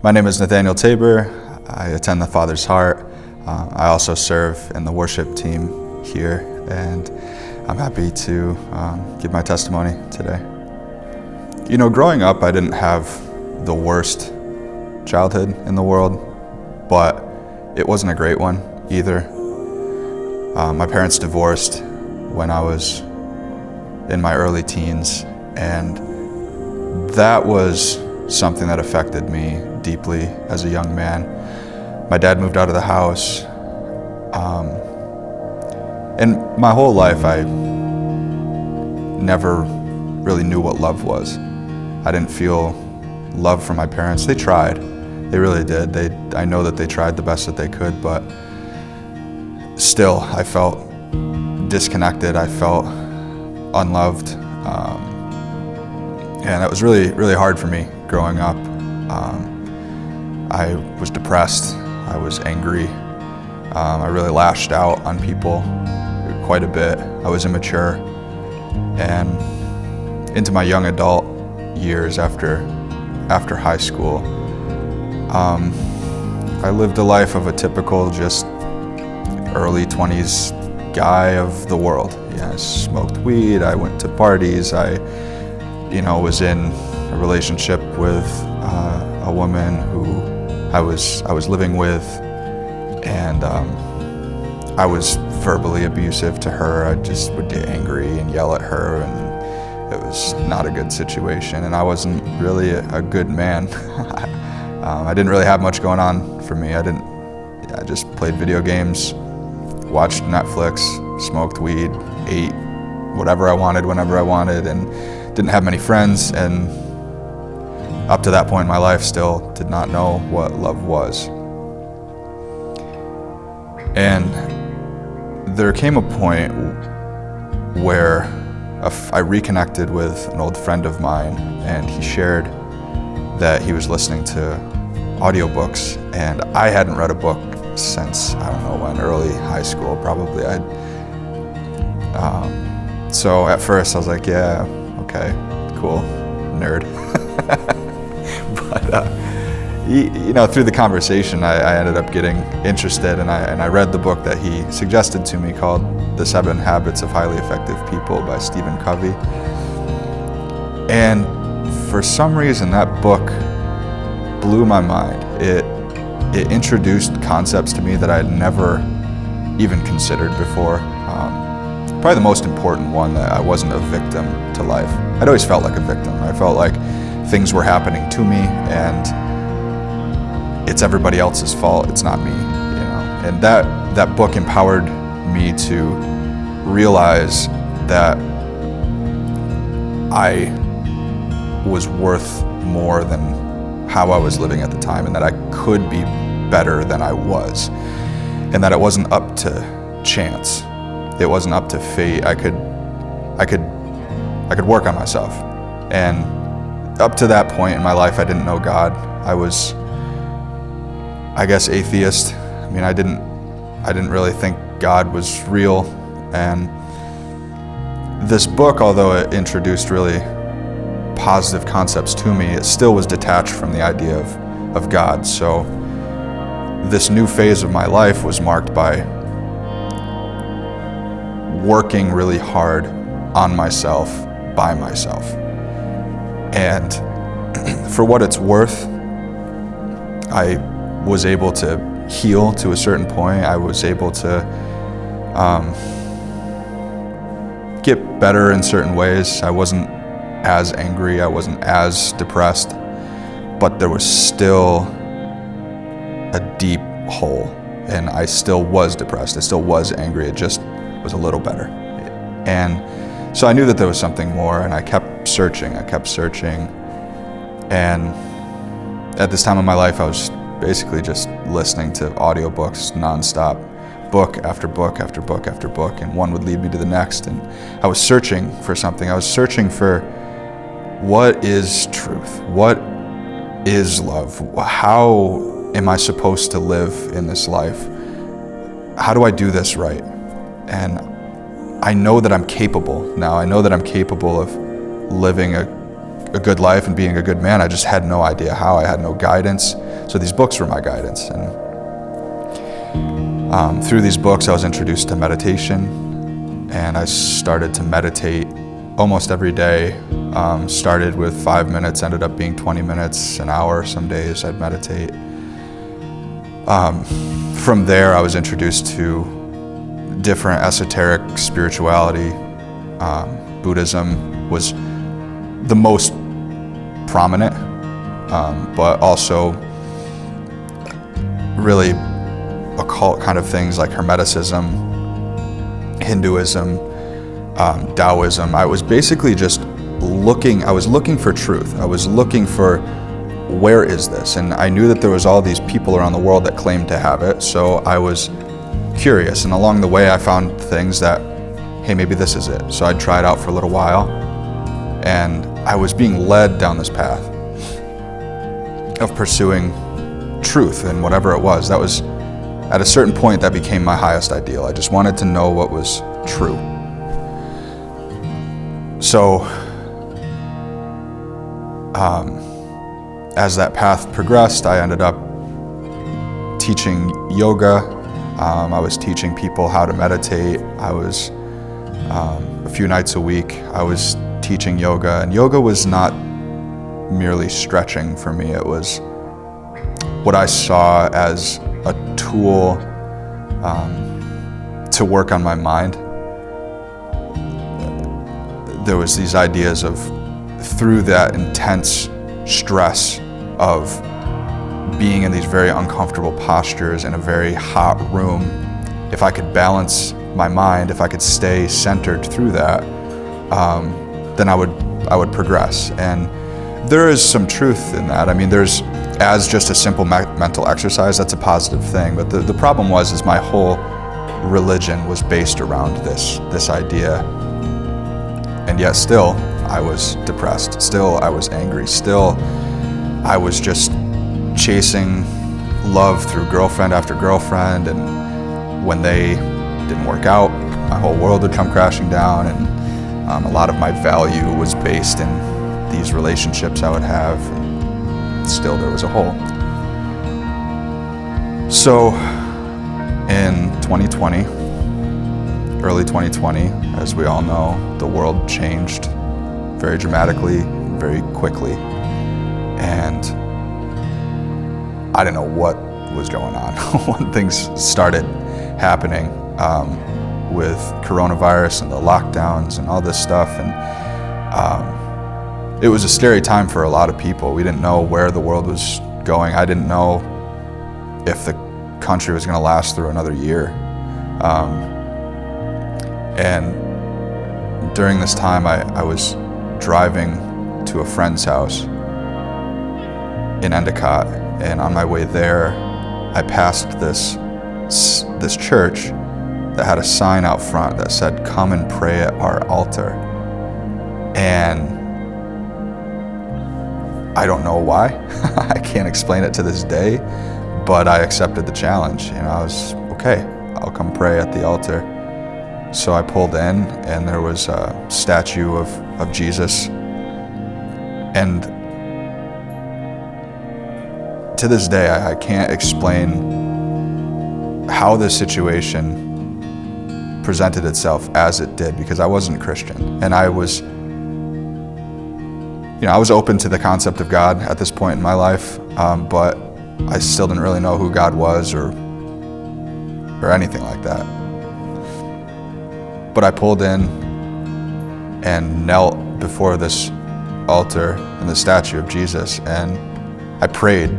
My name is Nathaniel Tabor. I attend the Father's Heart. I also serve in the worship team here, and I'm happy to give my testimony today. You know, growing up, I didn't have the worst childhood in the world, but it wasn't a great one either. My parents divorced when I was in my early teens, and that was something that affected me deeply as a young man. My dad moved out of the house, and my whole life I never really knew what love was. I didn't feel love from my parents. They tried, they really did. I know that they tried the best that they could, but still I felt disconnected. I felt unloved, and it was really, really hard for me growing up. I was depressed, I was angry, I really lashed out on people quite a bit. I was immature, and into my young adult years after high school, I lived a life of a typical just early 20s guy of the world. Yeah, I smoked weed, I went to parties, I was in a relationship with a woman who I was living with, and I was verbally abusive to her. I just would get angry and yell at her, and it was not a good situation, and I wasn't really a good man. I didn't really have much going on for me. I just played video games, watched Netflix, smoked weed, ate whatever I wanted whenever I wanted, and didn't have many friends, and up to that point in my life still did not know what love was. And there came a point where I reconnected with an old friend of mine, and he shared that he was listening to audiobooks, and I hadn't read a book since, I don't know when, early high school probably. So at first I was like, yeah, okay, cool, nerd. But through the conversation, I ended up getting interested, and I read the book that he suggested to me called The 7 Habits of Highly Effective People by Stephen Covey. And for some reason, that book blew my mind. It introduced concepts to me that I had never even considered before. Probably the most important one, that I wasn't a victim to life. I'd always felt like a victim. I felt like things were happening to me, and it's everybody else's fault. It's not me, And that book empowered me to realize that I was worth more than how I was living at the time, and that I could be better than I was, and that it wasn't up to chance. It wasn't up to fate. I could work on myself. And up to that point in my life, I didn't know God. I was, I guess, atheist. I mean, I didn't really think God was real. And this book, although it introduced really positive concepts to me, it still was detached from the idea of God. So this new phase of my life was marked by working really hard on myself, by myself. And for what it's worth, I was able to heal to a certain point. I was able to get better in certain ways. I wasn't as angry, I wasn't as depressed, but there was still a deep hole, and I still was depressed, I still was angry, it just was a little better. And so I knew that there was something more, and I kept searching, and at this time of my life I was basically just listening to audiobooks nonstop, book after book after book after book, and one would lead me to the next, and I was searching for something. I was searching for, what is truth? What is love? How am I supposed to live in this life? How do I do this right? And I know that I'm capable now. I know that I'm capable of living a good life and being a good man. I just had no idea how. I had no guidance. So these books were my guidance. And through these books, I was introduced to meditation, and I started to meditate almost every day. Started with 5 minutes, ended up being 20 minutes, an hour. Some days I'd meditate. From there, I was introduced to different esoteric spirituality. Buddhism was the most prominent, but also really occult kind of things like Hermeticism, Hinduism, Taoism. I was basically just I was looking for truth. I was looking for, where is this? And I knew that there was all these people around the world that claimed to have it, so I was curious. And along the way, I found things that, hey, maybe this is it. So I'd try it out for a little while, and I was being led down this path of pursuing truth and whatever it was. That was, at a certain point, that became my highest ideal. I just wanted to know what was true. So, as that path progressed, I ended up teaching yoga. I was teaching people how to meditate. I was, a few nights a week, I was teaching yoga. And yoga was not merely stretching for me. It was what I saw as a tool to work on my mind. There was these ideas of, through that intense stress of being in these very uncomfortable postures in a very hot room, if I could balance my mind, if I could stay centered through that, then I would progress. And there is some truth in that. I mean, there's, as just a simple mental exercise, that's a positive thing. But the problem is my whole religion was based around this idea. And yet still, I was depressed. Still, I was angry. Still, I was just chasing love through girlfriend after girlfriend. And when they didn't work out, my whole world would come crashing down. And a lot of my value was based in these relationships I would have. And still, there was a hole. So in 2020, early 2020, as we all know, the world changed very dramatically, very quickly. And I didn't know what was going on when things started happening with coronavirus and the lockdowns and all this stuff. And it was a scary time for a lot of people. We didn't know where the world was going. I didn't know if the country was going to last through another year. And during this time, I was driving to a friend's house in Endicott, and on my way there, I passed this church that had a sign out front that said, "Come and pray at our altar." And I don't know why. I can't explain it to this day, but I accepted the challenge. I was, okay, I'll come pray at the altar. So I pulled in, and there was a statue of Jesus. And to this day, I can't explain how this situation presented itself as it did, because I wasn't Christian. And I was open to the concept of God at this point in my life, but I still didn't really know who God was or anything like that. But I pulled in and knelt before this altar and the statue of Jesus, and I prayed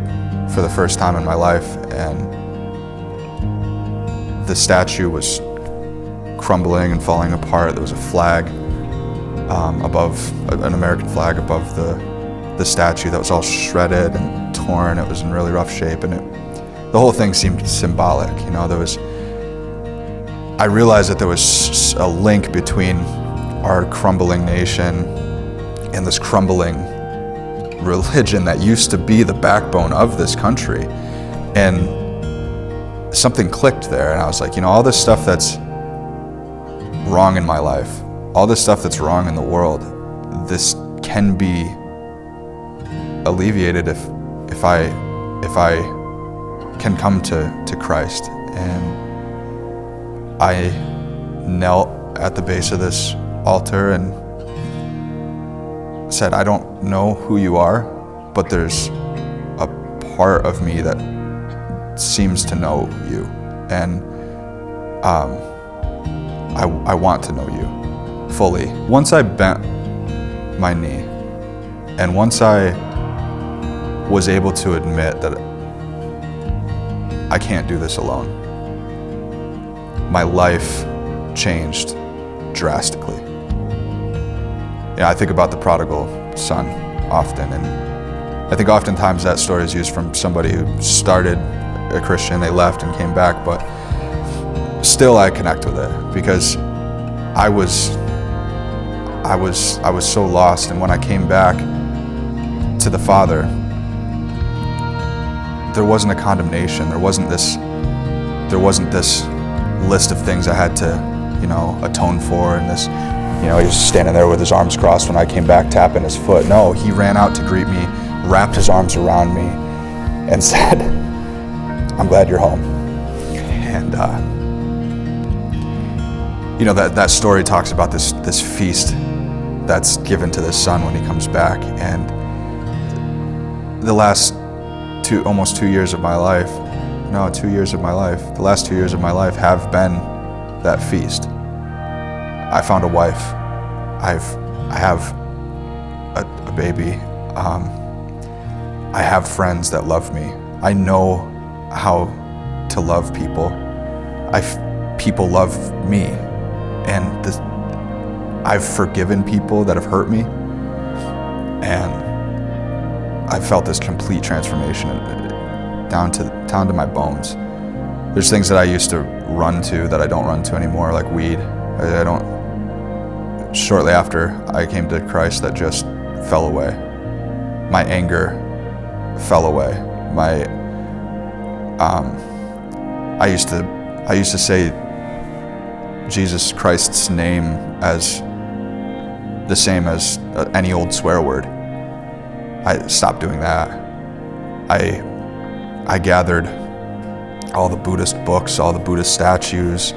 for the first time in my life, and the statue was crumbling and falling apart. There was a flag above, an American flag above the statue that was all shredded and torn. It was in really rough shape, and the whole thing seemed symbolic. I realized that there was a link between our crumbling nation and this crumbling religion that used to be the backbone of this country. And something clicked there, and I was like, all this stuff that's wrong in my life, all this stuff that's wrong in the world, this can be alleviated if if I can come to Christ. And I knelt at the base of this altar and said, I don't know who you are, but there's a part of me that seems to know you. And I want to know you fully. Once I bent my knee, and once I was able to admit that I can't do this alone, my life changed drastically. I think about the prodigal son often, and I think oftentimes that story is used from somebody who started a Christian, they left and came back, but still I connect with it because I was so lost. And when I came back to the Father, there wasn't a condemnation. There wasn't this list of things I had to, atone for, and this, he was standing there with his arms crossed when I came back, tapping his foot. No, he ran out to greet me, wrapped his arms around me, and said, I'm glad you're home. And that story talks about this feast that's given to the son when he comes back. And the last almost 2 years of my life, the last 2 years of my life have been that feast. I found a wife. I have a baby. I have friends that love me. I know how to love people. People love me, and I've forgiven people that have hurt me, and I've felt this complete transformation down to my bones. There's things that I used to run to that I don't run to anymore, like weed. I don't. Shortly after I came to Christ, that just fell away. My anger fell away. I used to say Jesus Christ's name as the same as any old swear word. I stopped doing that. I gathered all the Buddhist books, all the Buddhist statues,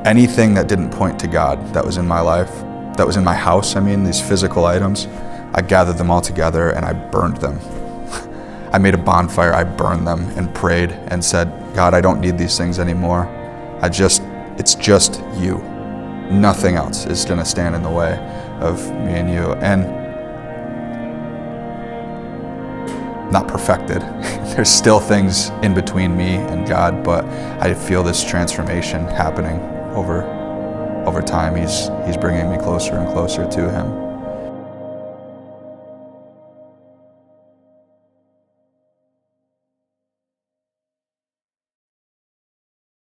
anything that didn't point to God that was in my life, that was in my house, these physical items. I gathered them all together and I burned them. I made a bonfire, I burned them and prayed and said, God, I don't need these things anymore. It's just you. Nothing else is gonna stand in the way of me and you. And not perfected. There's still things in between me and God, but I feel this transformation happening over time. He's bringing me closer and closer to him.